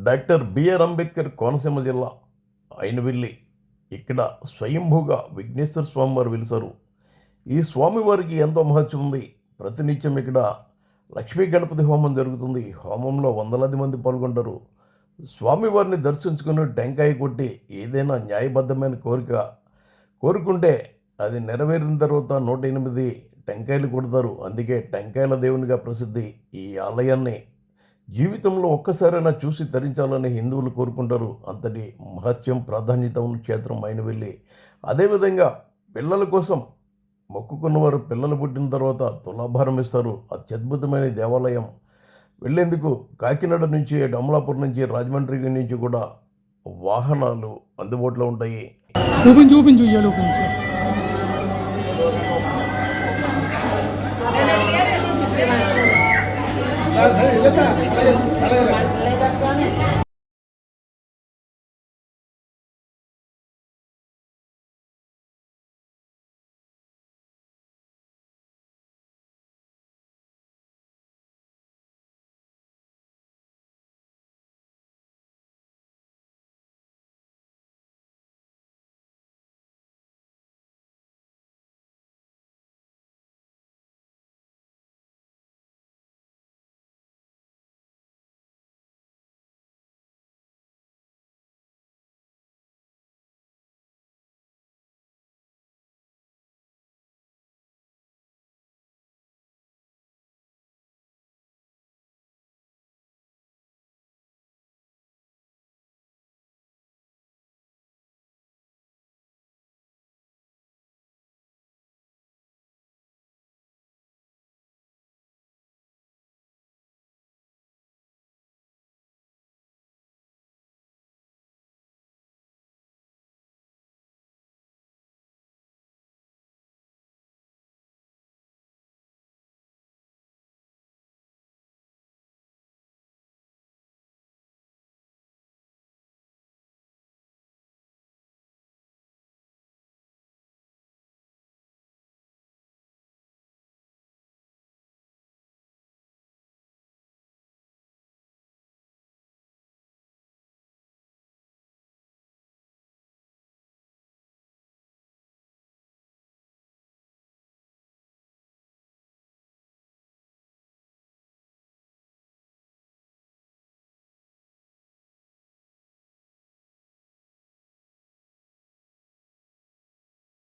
Doctor BR Ambedkar Konaseema జిల్లా అయినవిల్లి ఇక్కడ స్వయంభూగా విఘ్నేశ్వర స్వామివారు వెలిసారు. ఈ స్వామివారికి ఎంతో మహత్యం ఉంది. ప్రతినిత్యం ఇక్కడ లక్ష్మీ గణపతి హోమం జరుగుతుంది. హోమంలో వందలాది మంది పాల్గొంటారు. స్వామివారిని దర్శించుకుని టెంకాయ కొట్టి ఏదైనా న్యాయబద్ధమైన కోరిక కోరుకుంటే అది నెరవేరిన తర్వాత 108 టెంకాయలు కొడతారు. అందుకే టెంకాయల దేవునిగా ప్రసిద్ధి. ఈ ఆలయాన్ని జీవితంలో ఒక్కసారైనా చూసి తరించాలని హిందువులు కోరుకుంటారు. అంతటి మహత్యం ప్రాధాన్యత ఉన్న క్షేత్రం అయినవిల్లి. అదేవిధంగా పిల్లల కోసం మొక్కుకున్నవారు పిల్లలు పుట్టిన తర్వాత తులాభారం ఇస్తారు. అత్యద్భుతమైన దేవాలయం. వెళ్ళేందుకు కాకినాడ నుంచి, అమలాపూర్ నుంచి, రాజమండ్రి నుంచి కూడా వాహనాలు అందుబాటులో ఉంటాయి. చూపించు ఇయ్యాలి కొంచెం